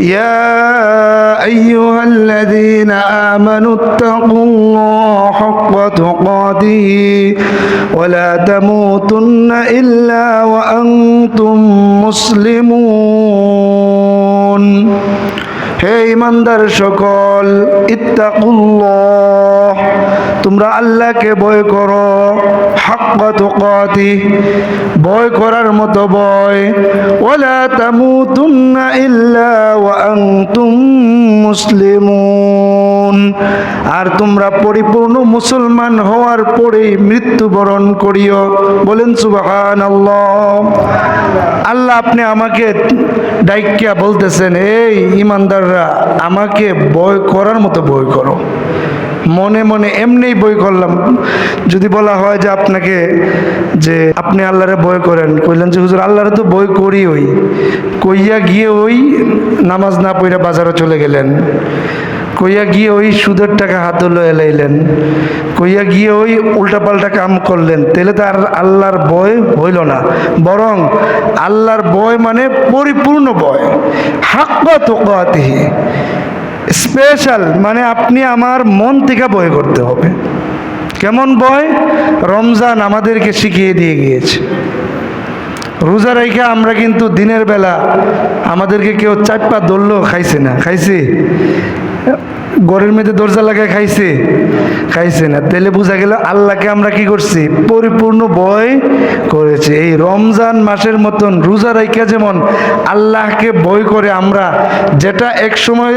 يا أيها الذين آمنوا اتقوا الله حق تقاته ولا تموتن إلا وأنتم مسلمون হে ইমানদার সকল, ইত্তাকুল্লাহ, তোমরা আল্লাহকে ভয় করো, হাক্কা তুকাতি, ভয় করার মতো ভয়, ওয়ালা তামুতুন্না ইল্লা ওয়া আনতুম মুসলিমুন, আর তোমরা পরিপূর্ণ মুসলমান হওয়ার পরেই মৃত্যুবরণ করিও। বলেন সুবহানাল্লাহ। আল্লাহ আপনি আমাকে ডাইক্যা বলতেছেন, এই ইমানদার আমাকে ভয় করার মতো ভয় করো। মনে মনে এমনিই ভয় করলাম। যদি বলা হয় যে আপনাকে, যে আপনি আল্লাহরে ভয় করেন, কইলেন যে হুজুর আল্লাহরে তো ভয় করি, ওই কইয়া গিয়ে ওই নামাজ না পড়ে বাজারে চলে গেলেন, কইয়া গিয়ে ওই সুদের টাকা হাতে লয়ে লাইলেন, কইয়া গিয়ে ওই উল্টাপাল্টা কাম করলেন, তাহলে তো আর আল্লাহর ভয় হইল না। বরং আল্লাহর ভয় মানে পরিপূর্ণ ভয়, হাক্কা তুকাতিহি, স্পেশাল, মানে আপনি আমার মন থেকে ভয় করতে হবে। কেমন ভয়? রমজান আমাদেরকে শিখিয়ে দিয়ে গিয়েছে। রোজা রেখে আমরা কিন্তু দিনের বেলা আমাদেরকে কেউ চাপা ধরলেও খাইছে না, খাইছে? ঘরের মধ্যে দরজা লাগায় খাইছে না। তাহলে বোঝা গেল আল্লাহকে আমরা কি করছি? পরিপূর্ণ ভয় করেছি। এই রমজান মাসের মতন রোজা রাইখা যেমন আল্লাহকে ভয় করে আমরা, যেটা এক সময়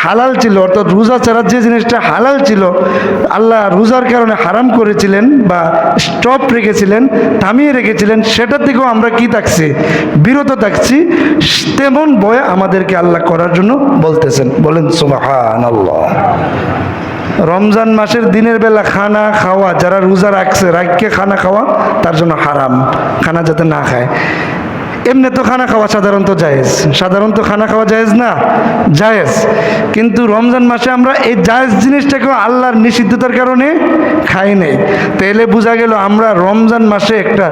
হালাল ছিল, অর্থাৎ রোজা ছাড়া যে জিনিসটা হালাল ছিল আল্লাহ রোজার কারণে হারাম করেছিলেন বা স্টপ রেখেছিলেন, থামিয়ে রেখেছিলেন, সেটার থেকেও আমরা কি থাকছি? বিরত থাকছি। তেমন ভয় আমাদেরকে আল্লাহ করার জন্য বলতেছেন। বলেন সুবহানাল্লাহ। রমজান মাসের দিনের বেলা খানা খাওয়া, যারা রোজা রাখছে, রাখকে খানা খাওয়া তার জন্য হারাম, খানা যাতে না খায়। এমনি তো খানা খাওয়া সাধারণত জায়েজ, সাধারণত খানা খাওয়া জায়েজ না? জায়েজ। কিন্তু রমজান মাসে আমরা এই জায়েজ জিনিসটাকেও আল্লাহর নিষিদ্ধতার কারণে খাই নাই। তাইলে বোঝা গেল আমরা রমজান মাসে একটা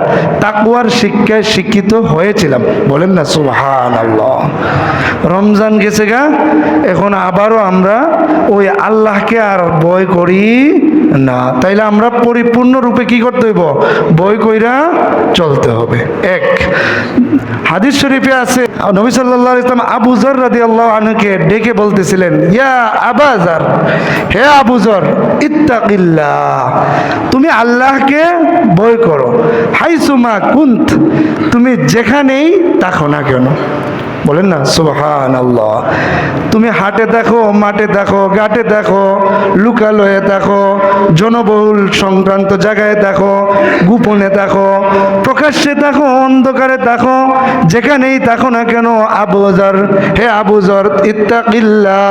তাকওয়ার শিক্ষায় শিক্ষিত হয়েছিলাম। বলেন না সুবহানাল্লাহ। রমজান গেছে গা, এখন আবারও আমরা ওই আল্লাহকে আর ভয় করি না। তাইলে আমরা পরিপূর্ণ রূপে কি করতে হইব? ভয় কইরা চলতে হবে। এক হাদিস শরীফে আছে, নবী সাল্লাল্লাহু আলাইহি ওয়াসাল্লাম আবু যর রাদিয়াল্লাহু আনহুকে ডেকে বলতেছিলেন, ইয়া আবা যর, হে আবু যর, ইত্তাকিল্লাহ, তুমি আল্লাহকে ভয় করো, হাইসুমা কুন্ত, তুমি যেখানেই থাকো না কেন। বলেন না সুবহানাল্লাহ। তুমি হাটে দেখো, মাঠে দেখো, ঘাটে দেখো, লুকালয়ে দেখো, জনবহুল সংক্রান্ত জায়গায় দেখো, গোপনে দেখো, প্রকাশ্যে দেখো, অন্ধকারে দেখো, যেখানেই দেখো না কেন, আবু যর, হে আবু যর, ইত্তাকিল্লাহ,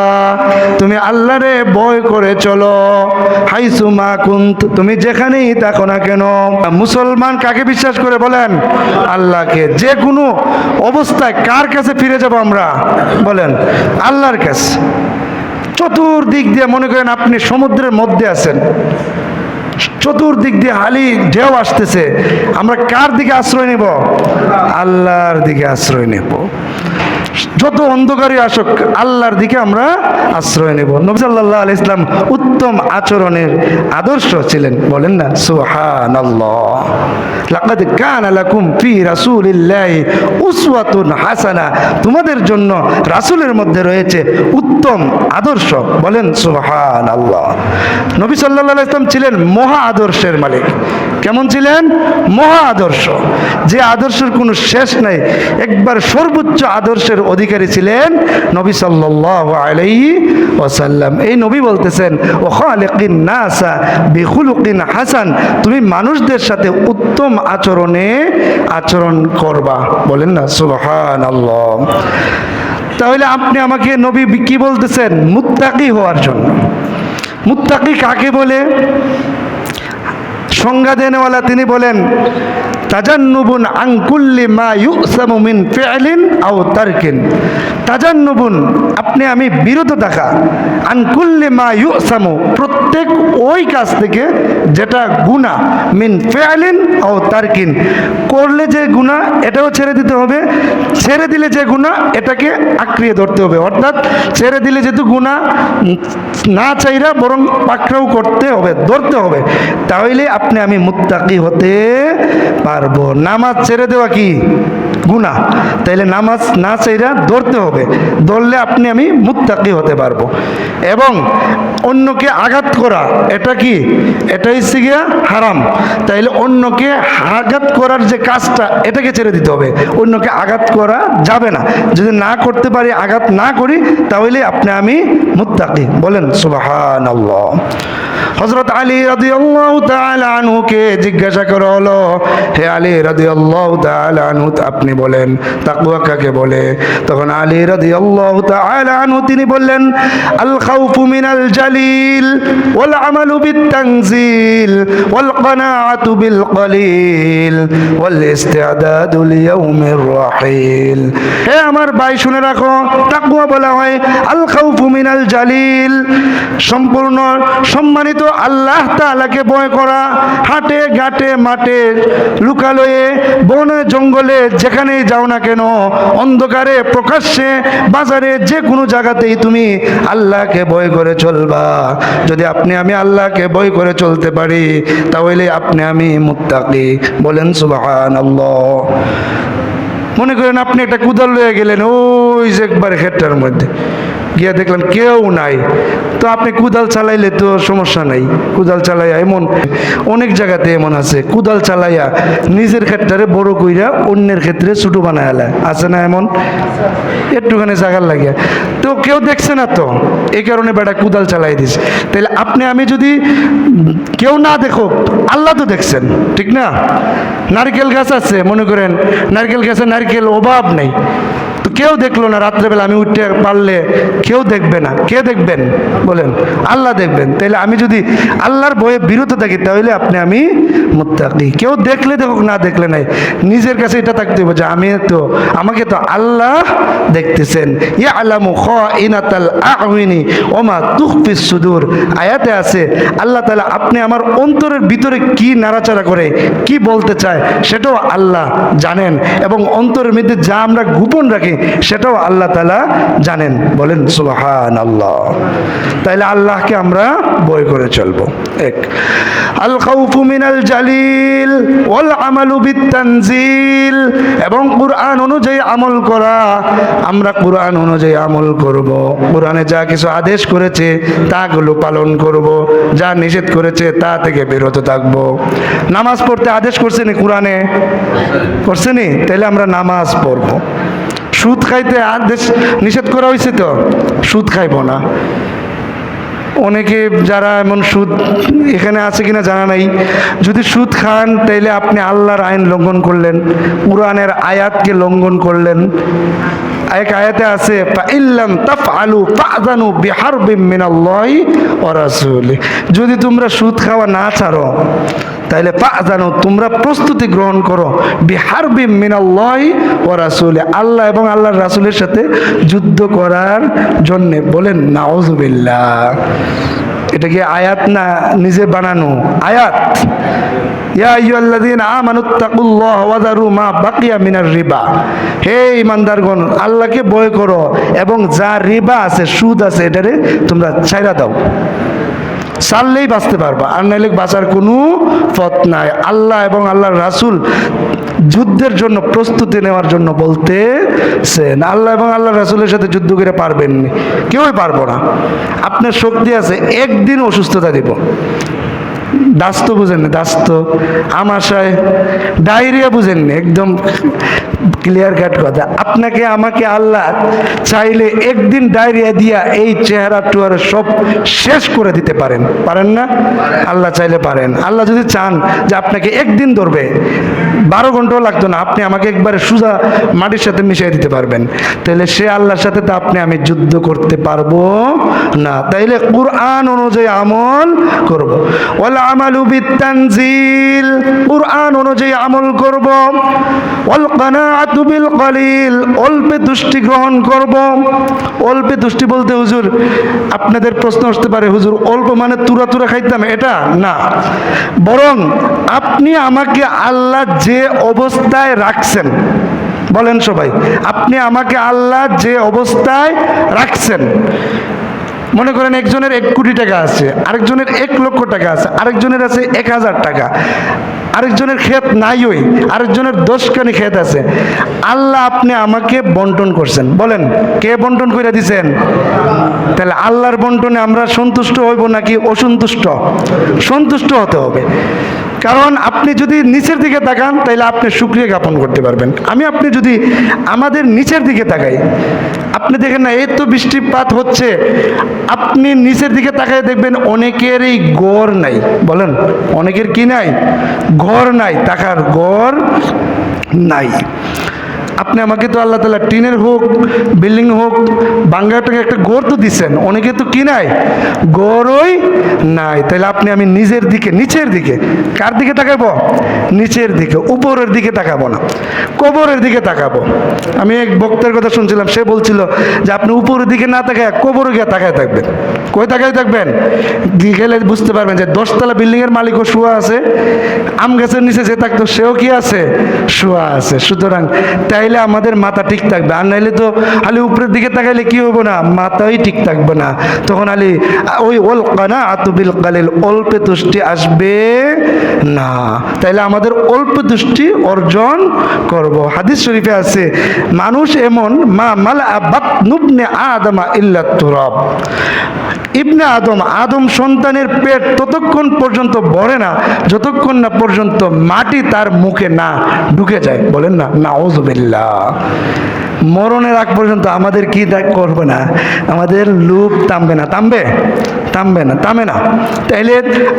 তুমি আল্লাহরে ভয় করে চলো, হাইসুমা কুন্ত, তুমি যেখানেই দেখো না কেন। মুসলমান কাকে বিশ্বাস করে? বলেন আল্লাহকে। যে কোনো অবস্থায় কার কাছে ফিরে যাব আমরা? বলেন আল্লাহর কাছে। চতুর্দিক দিয়ে মনে করেন আপনি সমুদ্রের মধ্যে আছেন, চতুর্দিক দিয়ে হালি ঢেউ আসতেছে, আমরা কার দিকে আশ্রয় নেব? আল্লাহর দিকে আশ্রয় নেব। যত অন্ধকারই আসুক আল্লাহর দিকে আমরা আশ্রয় নেব। নবী সাল্লাল্লাহু আলাইহি ওয়াসাল্লাম উত্তম আচরণের আদর্শ ছিলেন। বলেন না সুবহানাল্লাহ। লাকাদ কানা লাকুম ফি রাসূলিল্লাহি উসওয়াতুন হাসানা, তোমাদের জন্য রাসূলের মধ্যে রয়েছে উত্তম আদর্শ। বলেন সুবহানাল্লাহ। নবী সাল্লাল্লাহু আলাইহি ওয়াসাল্লাম ছিলেন মহা আদর্শের মালিক। কেমন ছিলেন? মহা আদর্শ, যে আদর্শের কোনো শেষ নাই। একবার সর্বোচ্চ আদর্শের অধিকারী ছিলেন নবী সাল্লাল্লাহু আলাইহি ওয়াসাল্লাম। এই নবী বলতেছেন, ও খালিকিন নাসা বিখুলুকিন হাসান, তুমি মানুষদের সাথে উত্তম আচরণে আচরণ করবা। বলেন না সুবহানাল্লাহ। তাহলে আপনি আমাকে নবী কি বলতেছেন? মুত্তাকি হওয়ার জন্য। মুত্তাকি কাকে বলে? সংজ্ঞা দেনওয়ালা তিনি বলেন, তাজান্নুবুন আন কুল্লি মা ইউসামু মিন ফি'লিন আও তারকিন। তাজান্নুবুন আপনি আমি বিরত থাকা, আন কুল্লি মা ইউসামু প্রত্যেক ওই কাজ থেকে যেটা গুনাহ, মিন ফি'লিন আও তারকিন করলে যে গুনাহ এটাও ছেড়ে দিতে হবে, ছেড়ে দিলে যে গুনাহ এটাকে আঁকড়িয়ে ধরতে হবে। অর্থাৎ ছেড়ে দিলে যেহেতু গুনাহ না চাইরা বরং পাকড়াও করতে হবে, ধরতে হবে, তাহলে আপনি আমি মুত্তাকি হতে পারবো। নামাজ ছেড়ে দেওয়া কি গুনাহ, তাইলে নামাজ না চাইরা ধরতে হবে, ধরলে আপনি আমি মুত্তাকি হতে পারবো। এবং অন্যকে আঘাত করা এটা কি, এটা হচ্ছে গিয়া হারাম, তাইলে অন্যকে আঘাত করার যে কাজটা এটাকে ছেড়ে দিতে হবে, অন্যকে আঘাত করা যাবে না। যদি না করতে পারি, আঘাত না করি, তাহলে আপনি আমি মুত্তাকি। বলেন সুবহানাল্লাহ। হযরত আলী রাদিয়াল্লাহু তাআলা আনহুকে জিজ্ঞাসা করা হলো, হে আলী রাদিয়াল্লাহু তাআলা আনহু আপনি বলেন তাকওয়া কাকে বলে? তখন আলী রাদিয়াল্লাহু তাআলা আনহু তিনি বললেন, আল খাউফু মিনাল জালিল ওয়াল আমালু বিত তানজিল ওয়াল কানাআতু বিল কলিল ওয়াল ইস্তিআদাদু লিয়াউমির রাহিল। হে আমার ভাই শুনে রাখো, তাকওয়া বলা হয় আল খাউফু মিনাল জালিল, সম্পূর্ণ সম্মানিত আল্লাহ তাআলাকে ভয় করা। হাটে ঘাটে মাঠে লুকালয়ে বনে জঙ্গলে যেখানেই যাও না কেন, অন্ধকারে প্রকাশ্যে বাজারে যে কোনো জায়গাতেই তুমি আল্লাহকে ভয় করে চলবা। যদি আপনি আমি আল্লাহকে ভয় করে চলতে পারি, তাহলে আপনি আমি মুত্তাকি। বলেন সুবহানাল্লাহ। মনে করেন আপনি একটা কুদাল লয়ে গেলেন ওই যে একবার ক্ষেতটার মধ্যে গিয়া দেখলেন কেউ নাই, তো আপনি কুদাল চালাইলে তো সমস্যা নাই। কুদাল চালাইয়া এমন অনেক জায়গাতে এমন আছে, কুদাল চালাইয়া নিজের ক্ষেত্রে বড় কইরা অন্যের ক্ষেত্রে ছোট বানায়, আছে না এমন? একটুখানি জায়গার লাগিয়া তো কেউ দেখছে না, তো এই কারণে বেটা কুদাল চালাই দিছে। তাহলে আপনি আমি যদি কেউ না দেখো, আল্লাহ তো দেখছেন, ঠিক না? নারকেল গাছ আছে, মনে করেন নারকেল গাছে নারকেল অভাব নেই, তো কেউ দেখলো না, রাত্রেবেলা আমি উঠতে পারলে কেউ দেখবে না, কে দেখবেন? বলেন আল্লাহ দেখবেন। তাইলে আমি যদি আল্লাহর ভয়ে বিরত থাকি, তাহলে আপনি আমি মুত্তাকি। কেউ দেখলে দেখুক, না দেখলে নাই, নিজের কাছে এটা থাকতে হবে যে আমাকে তো আল্লাহ দেখতেছেন। ইয়ালামু খাইনাতাল আ'ইনি ওয়া মা তুখফিস সুদূর আয়াতে আছে আল্লাহ তাআলা আপনি আমার অন্তরের ভিতরে কি নাড়াচাড়া করে, কি বলতে চায় সেটাও আল্লাহ জানেন, এবং অন্তরের মধ্যে যা আমরা গোপন রাখি সেটাও আল্লাহ তাআলা জানেন। বলেন সুবহানাল্লাহ। তাইলে আল্লাহকে আমরা ভয় করে চলবো। এক, আল খাউফু মিনাল জালিল ওয়াল আমালু বিত তানজিল, এবং কুরআন অনুযায়ী আমল করা। আমরা কুরআন অনুযায়ী আমল করব, কুরআনে যা কিছু আদেশ করেছে তাগুলো পালন করব, যা নিষেধ করেছে তা থেকে বিরত থাকব। নামাজ পড়তে আদেশ করছেনি কুরআনে? করছেনি? তাহলে আমরা নামাজ পড়ব। সুদ খাইতে আদেশ নিষেধ করা হয়েছে, তো সুদ খাইব না। অনেকে যারা এমন সুদ এখানে আছে কিনা জানা নাই, যদি সুদ খান তাইলে আপনি আল্লাহর আইন লঙ্ঘন করলেন, কুরআনের আয়াতকে লঙ্ঘন করলেন। এক আয়াতে আছে ফাইল্লাম তাফআলু ফাযানু বিহারবিম মিনাল্লাহি ওয়া রাসূলি, যদি তোমরা সুদ খাওয়া না ছাড়ো তাহলে ফাযানু তোমরা প্রস্তুতি গ্রহণ করো বিহারবিম মিনাল্লাহি ওয়া রাসূলি, আল্লাহ এবং আল্লাহর রাসূলের সাথে যুদ্ধ করার জন্য। বলেন নাউযুবিল্লাহ। এটা কি আয়াত না নিজে বানানো আয়াত? ইয়া আইয়ুহাল্লাযীনা আমানুত্তাকুল্লাহা ওয়া যারু মা বাকিয়া মিনার রিবা, হে ঈমানদারগণ আল্লাহকে ভয় করো এবং যা রিবা আছে, সুদ আছে, এটারে তোমরা ছাইরা দাও। ছাড়লেই বাঁচতে পারবা, আর নাইলে বাঁচার কোনো পথ নাই। আল্লাহ এবং আল্লাহর রাসূল যুদ্ধের জন্য প্রস্তুতি নেওয়ার জন্য বলতেছেন। আল্লাহ এবং আল্লাহর রাসূলের সাথে যুদ্ধ করে পারবেন না, কেউই পারবো না। আপনার শক্তি আছে, একদিন অসুস্থতা দিব। দাস্ত বুঝেননি? দাস্ত আমাশয় ডায়রিয়া বুঝেননি? একদম ক্লিয়ার কাট কথা। আপনাকে আমাকে আল্লাহ চাইলে একদিন ডায়রিয়া দিয়া এই চেহারা টুয়ারে সব শেষ করে দিতে পারেন, পারেন না? আল্লাহ চাইলে পারেন। আল্লাহ যদি চান যে আপনাকে একদিন ধরবে, 12 ঘন্টাও লাগতো না, আপনি আমাকে একবারে সোজা মাটির সাথে মিশিয়ে দিতে পারবেন। তাইলে সে আল্লাহর সাথে তো আপনি আমি যুদ্ধ করতে পারবো না। তাইলে কুরআন অনুযায়ী আমল করব। ওয়াল আমালু বিত-তানজিল, কুরআন অনুযায়ী আমল করব। ওয়াল কানাআতু বিল কলিল, অল্পে তুষ্টি গ্রহণ করব। অল্পে তুষ্টি বলতে হুজুর আপনাদের প্রশ্ন আসতে পারে, হুজুর অল্প মানে তুরা তুরা খাইতাম, এটা না। বরং আপনি আমাকে আল্লাহ যে অবস্থায় রাখছেন, বলেন সবাই, আপনি আমাকে আল্লাহ যে অবস্থায় রাখছেন, মনে করেন একজনের 1 কোটি টাকা আছে, আরেকজনের 1 লক্ষ টাকা আছে, আরেকজনের আছে 1000 টাকা, আরেকজনের ক্ষেত নাই, ওই আরেকজনের 10খানি ক্ষেত আছে। আল্লাহ আপনি আমাকে বন্টন করছেন, বলেন কে বন্টন করে দিছেন? তাহলে আল্লাহর বন্টনে আমরা সন্তুষ্ট হইব নাকি অসন্তুষ্ট? সন্তুষ্ট হতে হবে। কারণ আপনি যদি নিচের দিকে তাকান তাহলে আপনি শুকরিয়া জ্ঞাপন করতে পারবেন। আপনি যদি আমাদের নিচের দিকে তাকাই, আপনি দেখেন না এই তো বৃষ্টিপাত হচ্ছে, আপনি নিচের দিকে তাকাই দেখবেন অনেকেরই ঘর নাই। বলেন অনেকের কি নাই? ঘর নাই, থাকার ঘর নাই। আপনি আমাকে তো আল্লাহ তাআলা টিনের হোক, বিল্ডিং হোক, বাঙ্গাটাকে একটা ঘর তো দিচ্ছেন, অনেকে তো কি নাই? ঘরই নাই। তাহলে আমি নিজের দিকে, নিচের দিকে, কার দিকে তাকাবো? নিচের দিকে, উপরের দিকে তাকাবো না, কবরের দিকে তাকাবো। আমি এক বক্তার কথা শুনছিলাম, সে বলছিল যে আপনি উপরের দিকে না তাকায় কবরে গিয়ে তাকায় থাকবেন। কই তাকায় থাকবেন? গেলে বুঝতে পারবেন যে 10তলা বিল্ডিংয়ের মালিকও শোয়া আছে, আম গাছের নিচে যে থাকতো সেও কি আছে? শোয়া আছে। সুতরাং তাইলে আমাদের মাথা ঠিক থাকবে, আর নাইলে তো খালি উপরের দিকে তাকাইলে কি হবো না? মাথাই ঠিক থাকবে না। তখন ওই ওয়াল কানাআতু বিল কালিল, অল্পে তুষ্টি আসবে না। তাইলে আমাদের অল্প তুষ্টি অর্জন করব। হাদিস শরীফে আছে, মানুষ এমন মা মালা বাতনু ইবনে আদমা ইল্লা তুরাব, ইবনে আদম সন্তানের পেট ততক্ষণ পর্যন্ত ভরে না যতক্ষণ না পর্যন্ত মাটি তার মুখে না ঢুকে যায়। বলেন না নাউযুবিল্লাহ। মরণের আগ পর্যন্ত আমাদের কি করবে না? আমাদের লোভ থামবে না। থামবে না। তাইলে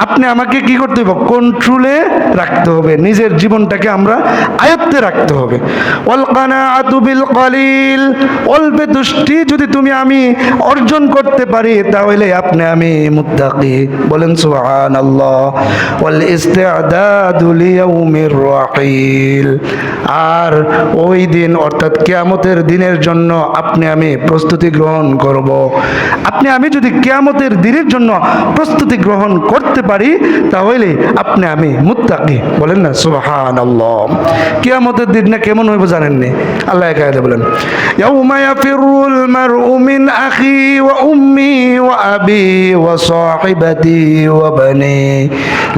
আপনি আমাকে কি করতে হবে? কন্ট্রোলে রাখতে হবে, নিজের জীবনটাকে আমরা আয়ত্তে রাখতে হবে। ওয়াল কানাআতু বিল কলিল, অল্পে তুষ্টি যদি আমি অর্জন করতে পারি তাহলে আমি মুত্তাকি। বলেন সুবহানাল্লাহ। ওয়াল ইস্তিআদাদু লিয়াউমির রাহিল, আর ওই দিন অর্থাৎ কিয়ামতের দিনের জন্য আমি প্রস্তুতি গ্রহণ করব। আমি যদি কিয়ামতের দিনের জন্য প্রস্তুতি গ্রহণ করতে পারি তাহলে আমি মুত্তাকি। বলেন না সুবহানাল্লাহ। কিয়ামতের দিনটা কেমন হইব জানেন নি? আল্লাহ একাই বলেন, ইয়াউমা ইয়াফিরুল মারউ মিন আখি ওয়া উম্মি ওয়া আবি ওয়া সাহিবাতি ওয়া বানি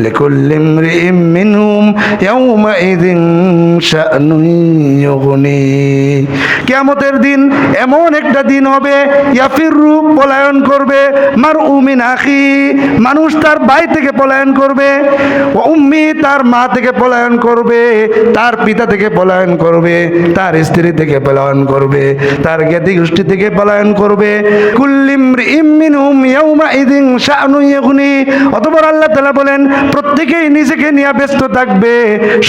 লিকুল্লি ইমরিইম মিনহুম ইয়াউমা ইযিন শা'নুন ইউগনি। কিয়ামতের দিন এমন একটা দিন হবে, ইয়াফিরু পলায়ন করবে, মারউ মিন আখি মানুষ তার ভাই থেকে পলায়ন করবে, ওয়া উম্মি তার মা থেকে পলায়ন করবে, তার পিতা থেকে পলায়ন করবে, তার স্ত্রী থেকে পলায়ন করবে, তার জ্ঞাতি গোষ্ঠী থেকে পলায়ন করবে। কুল্লি ইমরিইম মিনহুম ইয়াউমা ইযিন শা'নুন ইউগনি। অতঃপর আল্লাহ তাআলা বলেন প্রত্যেকেই নিজেকে নিয়ে ব্যস্ত থাকবে,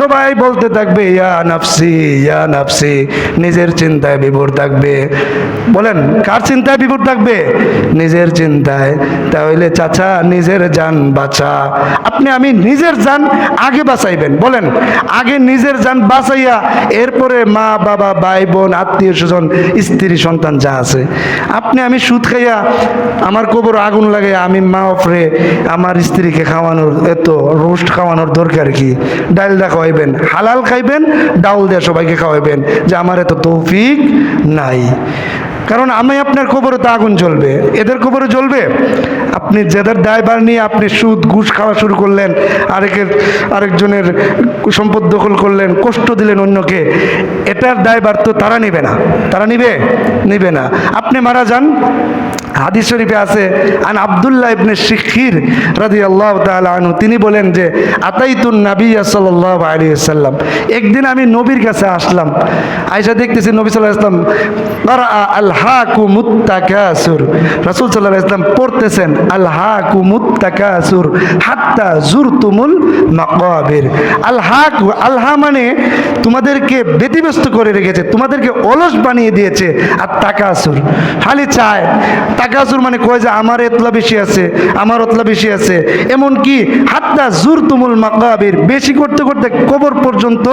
সবাই বলতে থাকবে ইয়া নাফসি ইয়া নাফসি, নিজের চিন্তায় বিভোর থাকবে। বলেন কার চিন্তায় বিভোর থাকবে? নিজের চিন্তায়। তাহলে চাচা নিজের জান বাঁচা। আমি নিজের জান আগে বাঁচাইবেন। বলেন আগে নিজের জান বাঁচাইয়া এরপরে মা বাবা ভাই বোন আত্মীয় স্বজন স্ত্রী সন্তান যা আছে। আমি সুদ খাইয়া আমার কবর আগুন লাগে আমি মা অফরে আমার স্ত্রীকে খাওয়ানোর, এত রোস্ট খাওয়ানোর দরকার কি? ডালটা খাওয়াইবেন, হালাল খাইবেন, ডাউল দিয়ে সবাইকে খাওয়াইবেন, যে আমার এত তৌফিক নাই। কারণ আপনার কবরে তো আগুন জ্বলবে, এদের কবরে জ্বলবে। আপনি যাদের দায়ভার নিয়ে সুদ ঘুষ খাওয়া শুরু করলেন, আরেকজনের সম্পদ দখল করলেন, কষ্ট দিলেন অন্যকে, এটার দায়ভার তো তারা নিবে না। তারা নিবে না। আপনি মারা যান, হাদিস শরীফে আছে আন আব্দুল্লাহ ইবনে শিখির রাদিয়াল্লাহু তাআলা আনহু, তিনি বলেন যে আতাইতুন নাবিয়্যা সাল্লাল্লাহু আলাইহি ওয়াসাল্লাম, একদিন আমি নবীর কাছে আসলাম, আয়েশা দেখতেছি নবী সাল্লাল্লাহু আলাইহি ওয়াসাল্লাম ক্বারা আলহাকুমুত তাকাসুর, রাসূল সাল্লাল্লাহু আলাইহি ওয়াসাল্লাম পড়তেছেন আলহাকুমুত তাকাসুর হাত্তা জুরতুমুল মাকাবির। আলহা মানে তোমাদেরকে ব্যতিব্যস্ত করে রেখেছে, তোমাদেরকে অলস বানিয়ে দিয়েছে। আর তাকাসুর খালি চায়, বাকাসুর মানে কয় যে আমার এতলা বেশি আছে, আমার অতলা বেশি আছে। এমনকি হাত্তা জুরতুমুল মাকাবির, বেশি করতে করতে কবর পর্যন্ত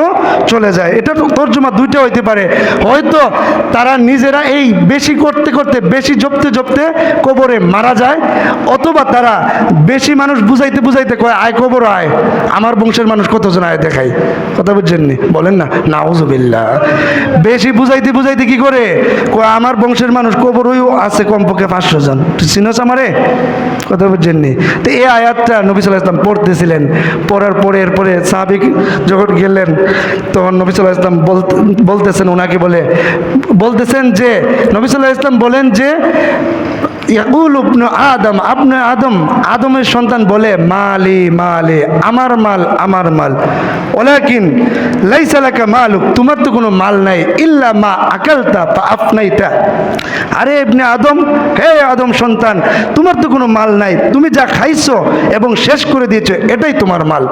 চলে যায়। এটা তর্জমা দুইটা হইতে পারে, হয়তো তারা নিজেরা এই বেশি করতে করতে, বেশি জপতে জপতে কবরে মারা যায়, অথবা তারা বেশি মানুষ বুঝাইতে বুঝাইতে কয় আয় কবর আয়, আমার বংশের মানুষ কতজন আয় দেখাই। কথা বুঝছেননি? বলেন না নাউজুবিল্লাহ। বেশি বুঝাইতে বুঝাইতে কি করে কয় আমার বংশের মানুষ কবর ওই আছে কমপক্ষে 500 জন। চিনোস আমারে? কথা বুঝছেননি? তো এই আয়াতটা নবী সাল্লাল্লাহু আলাইহি ওয়াসাল্লাম পড়তেছিলেন, পড়ার পরে এরপরে সাহাবী যখন গেলেন তখন নবী সাল্লাল্লাহু আলাইহি ওয়াসাল্লাম বলতেছেন, ওনাকে বলতেছেন যে নবী সাল্লাল্লাহু আলাইহি ওয়াসাল্লাম বলেন যে ইয়াকুল ইবনু আদম, আপনি আদমের সন্তান বলে মালি মালি, আমার মাল আমার মাল, ওয়ালাকিন লাইসা লাকা মালুক, তোমার তো কোনো মাল নাই, ইল্লা মা আকালতা ফা আফনাইতা। আরে ইবনে আদম, হে আদম সন্তান, তোমার তো কোনো মাল নাই, তুমি যা খাইছো এবং শেষ করে দিয়েছো এটাই তোমার মাল।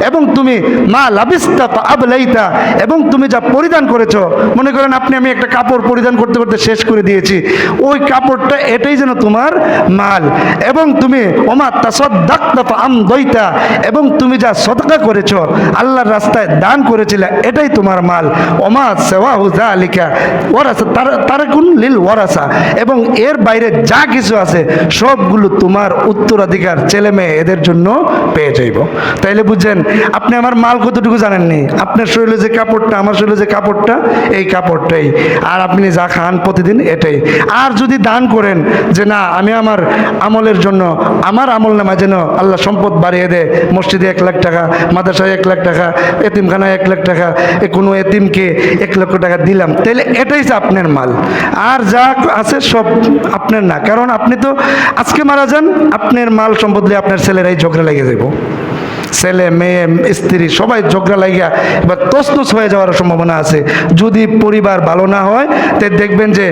এবং তুমি মা লাবিস্তা ফা আবলাইতা, এবং তুমি যা পরিধান করেছো, মনে করেন আপনি আমি একটা কাপড় পরিধান করতে করতে শেষ করে দিয়েছি, ওই কাপড়টা এটাই যেন তোমার মাল। এবং তুমি ওমা তাসাদ্দাকতা ফা আমদাইতা, এবং তুমি যা সদকা করেছো, আল্লাহর রাস্তায় দান করেছিলে, এটাই তোমার মাল। ওমা সিওয়াহু যালিকা ওয়ারাসা তারাকুন লিল ওয়ারাসা, এবং এর বাইরে যা কিছু আছে সবগুলো তোমার উত্তরাধিকার, ছেলে মেয়ে এদের জন্য পেয়ে যাইব। তাইলে বুঝছেন আপনি আমার মাল কতটুকু জানেননি? আপনার শরীরে যে কাপড়টা, আমার শরীরে যে কাপড়টা, এই কাপড়টাই, আর আপনি যা খান প্রতিদিন এটাই। আর যদি দান করেন যে না আমি আমার আমলের জন্য, আমার আমল নামা যেন আল্লাহ সম্পদ বাড়িয়ে দেয়, মসজিদে 1 লাখ টাকা, মাদ্রাসায় 1 লাখ টাকা, এতিমখানায় 1 লাখ টাকা, কোনো এতিমকে 1 লক্ষ টাকা দিলাম, তাহলে এটাই যে আপনার মাল। আর যা আছে সব আপনার না, কারণ আপনি তো আজকে মারা যান, আপনার মাল সম্পদ নিয়ে আপনার ছেলেরাই ঝগড়া লেগে যাব, ছেলে মেয়ে স্ত্রী সবাই ঝগড়া লাগিয়া এবার তছনছ হয়ে যাওয়ার সম্ভাবনা আছে যদি পরিবার ভালো না হয়। তাই দেখবেন যে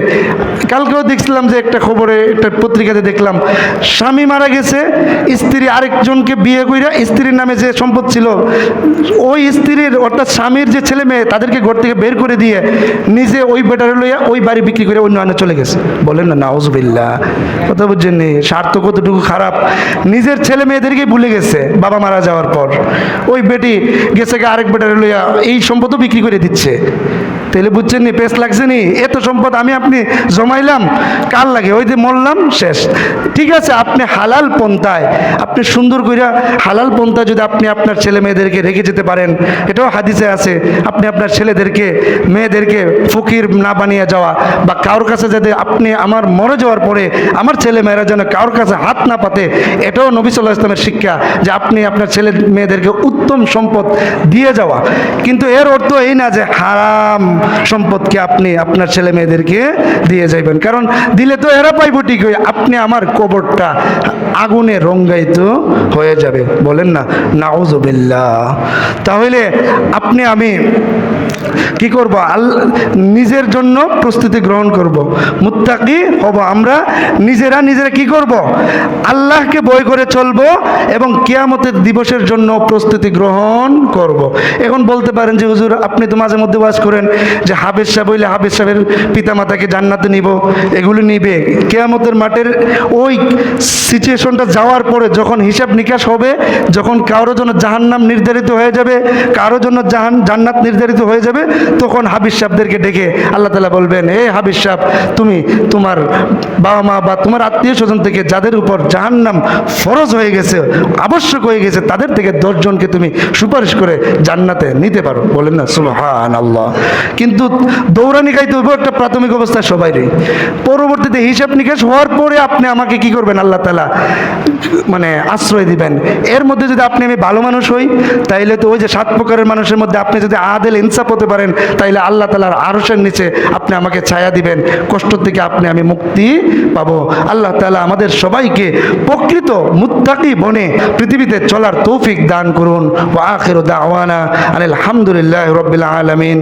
কালকেও দেখছিলাম যে একটা খবরে, একটা পত্রিকাতে দেখলাম, স্বামী মারা গেছে, স্ত্রী আরেকজনকে বিয়ে কইরা, স্ত্রীর নামে যে সম্পদ ছিল ওই স্ত্রীর অর্থাৎ স্বামীর যে ছেলে মেয়ে তাদেরকে ঘর থেকে বের করে দিয়ে নিজে ওই বেটারে লইয়া ওই বাড়ি বিক্রি করে অন্য আনে চলে গেছে। বলেন না নাউজুবিল্লাহ। কথা বুঝছেন নি? স্বার্থ কতটুকু খারাপ, নিজের ছেলে মেয়েদেরকে ভুলে গেছে বাবা মারা যাওয়ার পর, ওই বেটি গেছে আরেক বেটারে লইয়া এই সম্পদও বিক্রি করে দিচ্ছে। তাহলে বুঝছেন নি? পেস লাগছে নি? এত সম্পদ আমি আপনি জমাইলাম, কার লাগে? ওই যে মরলাম, শেষ। ঠিক আছে, আপনি হালাল পন্থায়, আপনি সুন্দর কইরা হালাল পন্থায় যদি আপনি আপনার ছেলে মেয়েদেরকে রেখে যেতে পারেন, এটাও হাদিসে আছে, আপনি আপনার ছেলেদেরকে মেয়েদেরকে ফকির না বানিয়ে যাওয়া, বা কারোর কাছে যাতে আপনি আমার মরে যাওয়ার পরে আমার ছেলে মেয়েরা যেন কারোর কাছে হাত না পাতে, এটাও নবী সাল্লাল্লাহু আলাইহি ওয়াসাল্লামের শিক্ষা, যে আপনি আপনার ছেলে মেয়েদেরকে উত্তম সম্পদ দিয়ে যাওয়া। কিন্তু এর অর্থ এই না যে হারাম সম্পদকে আপনি আপনার ছেলে মেয়েদেরকে দিয়ে যাইবেন, কারণ দিলে তো এরা পাইব ঠিকই, আপনি আমার কবরটা আগুনে রঙ্গায়িত হয়ে যাবে। বলেন না নাউজুবিল্লাহ। তাহলে আপনি আমি কি করব? নিজের জন্য প্রস্তুতি গ্রহণ করব, মুত্তাকি হব। আমরা নিজেরা কি করব? আল্লাহকে ভয় করে চলবো এবং কিয়ামতের দিবসের জন্য প্রস্তুতি গ্রহণ করব। এখন বলতে পারেন যে হুজুর আপনি তো মাঝে মধ্যে ওয়াজ করেন যে হাফেজ সাহেব হইলে হাফেজ সাহেবের পিতামাতাকে জান্নাতে নিব, এগুলো নিবে। কিয়ামতের মাঠের ওই সিচুয়েশনটা যাওয়ার পরে যখন হিসাব নিকাশ হবে, যখন কারোর জন্য জাহান্নাম নির্ধারিত হয়ে যাবে, কারোর জন্য জান্নাত নির্ধারিত হয়ে যাবে, তখন হাফেজ সাহেবদেরকে ডেকে আল্লাহ তাআলা বলবেন, হে হাফেজ সাহেব, তুমি তোমার বাবা মা বা তোমার আত্মীয় স্বজন থেকে যাদের উপর জাহান্নাম ফরজ হয়ে গেছে, আবশ্যক হয়ে গেছে, তাদের থেকে 10 জনকে তুমি সুপারিশ করে জান্নাতে নিতে পারো। বলেন না সুবহানাল্লাহ। কিন্তু দৌড়ানি খাইতে হবে একটা প্রাথমিক অবস্থায় সবাইরই, পরবর্তীতে হিসাব নিকাশ হওয়ার পরে আপনি আমাকে কি করবেন? আল্লাহ তাআলা মানে আশ্রয় দিবেন। এর মধ্যে যদি আপনি আমি ভালো মানুষ হই, তাইলে তো ওই যে 7 প্রকারের মানুষের মধ্যে আপনি যদি আদেল ইনসাফ হতে পারেন, তাইলে আল্লাহ তাআলার আরশের নিচে আপনি আমাকে ছায়া দিবেন, কষ্ট থেকে আপনি আমি মুক্তি পাবো। আল্লাহ তাআলা আমাদের সবাইকে প্রকৃত মুত্তাকি বনে পৃথিবীতে চলার তৌফিক দান করুন। ওয়া আখিরু দাওয়ানা আলহামদুলিল্লাহি রাব্বিল আলামিন।